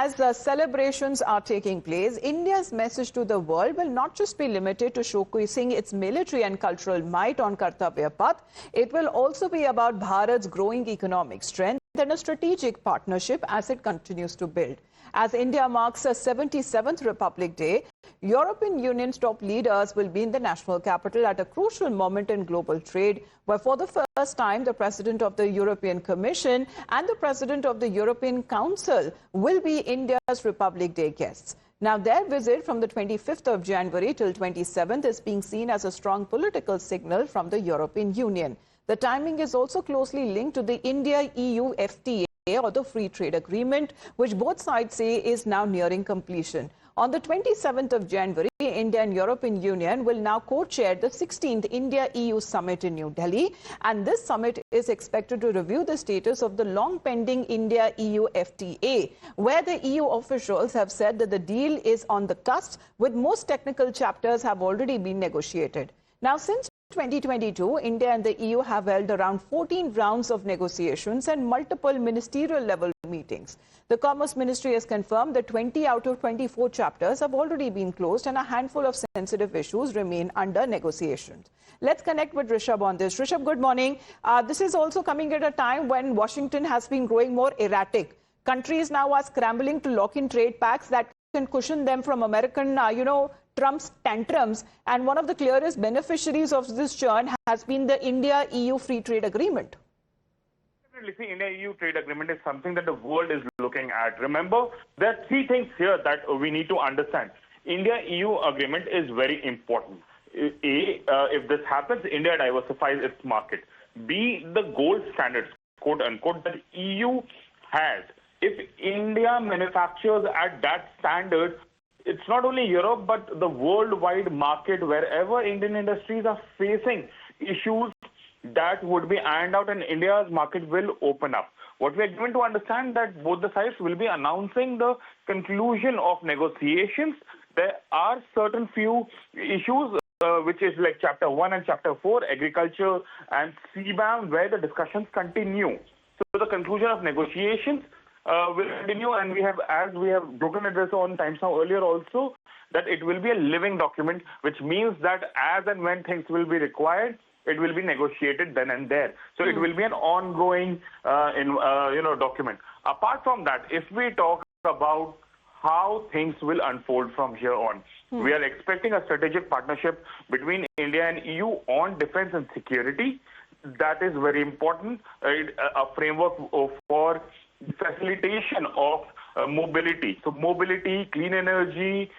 as the celebrations are taking place, India's message to the world will not just be limited to showcasing its military and cultural might on Kartavya Path. It will also be about Bharat's growing economic strength and a strategic partnership as it continues to build. As India marks a 77th Republic Day, European Union's top leaders will be in the national capital at a crucial moment in global trade, where for the first time the President of the European Commission and the President of the European Council will be India's Republic Day guests. Now, their visit from the 25th of January till 27th is being seen as a strong political signal from the European Union. The timing is also closely linked to the India-EU FTA, or the Free Trade Agreement, which both sides say is now nearing completion. On the 27th of January, India and European Union will now co-chair the 16th India-EU Summit in New Delhi, and this summit is expected to review the status of the long-pending India-EU FTA, where the EU officials have said that the deal is on the cusp, with most technical chapters have already been negotiated. Now, since 2022, India and the EU have held around 14 rounds of negotiations and multiple ministerial level meetings. The Commerce Ministry has confirmed that 20 out of 24 chapters have already been closed and a handful of sensitive issues remain under negotiation. Let's connect with Rishabh on this. Rishabh, good morning. This is also coming at a time when Washington has been growing more erratic. Countries now are scrambling to lock in trade pacts that can cushion them from American, Trump's tantrums, and one of the clearest beneficiaries of this churn has been the India-EU Free Trade Agreement. Definitely, see, India-EU Trade Agreement is something that the world is looking at. Remember, there are three things here that we need to understand. India-EU Agreement is very important. A, if this happens, India diversifies its market. B, the gold standards, quote unquote, that EU has. If India manufactures at that standard, it's not only Europe, but the worldwide market, wherever Indian industries are facing issues that would be ironed out, and India's market will open up. What we are given to understand that both the sides will be announcing the conclusion of negotiations. There are certain few issues, which is like Chapter 1 and Chapter 4, agriculture and CBAM, where the discussions continue. So the conclusion of negotiations will continue, and as we have broken this on Times Now earlier also, that it will be a living document, which means that as and when things will be required, it will be negotiated then and there. So it will be an ongoing, document. Apart from that, if we talk about how things will unfold from here on, we are expecting a strategic partnership between India and EU on defense and security. That is very important. A framework for facilitation of mobility. So mobility, clean energy,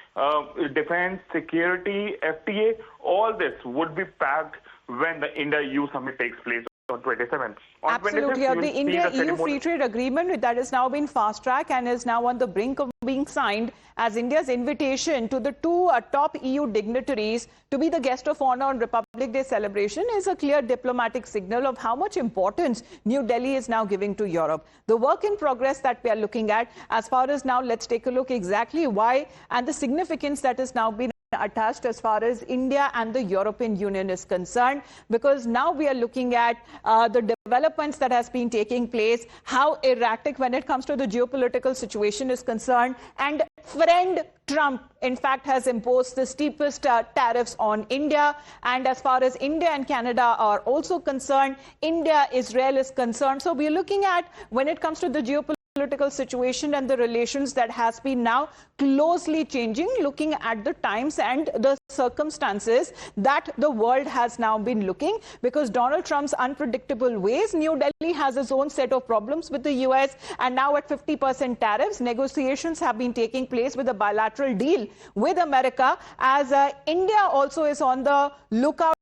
defense, security, FTA, all this would be packed when the India-EU summit takes place on 27th. Absolutely. The India-EU Free Trade Agreement that has now been fast-tracked and is now on the brink of being signed as India's invitation to the two top EU dignitaries to be the guest of honor on Republic Day celebration is a clear diplomatic signal of how much importance New Delhi is now giving to Europe. The work in progress that we are looking at, as far as now, let's take a look exactly why and the significance that has now been attached as far as India and the European Union is concerned, because now we are looking at the developments that has been taking place, how erratic when it comes to the geopolitical situation is concerned, and friend Trump, in fact, has imposed the steepest tariffs on India. And as far as India and Canada are also concerned, India-Israel is concerned. So we are looking at, when it comes to the geopolitical situation and the relations that has been now closely changing, looking at the times and the circumstances that the world has now been looking, because Donald Trump's unpredictable ways, New Delhi has its own set of problems with the US, and now at 50% tariffs, negotiations have been taking place with a bilateral deal with America, as India also is on the lookout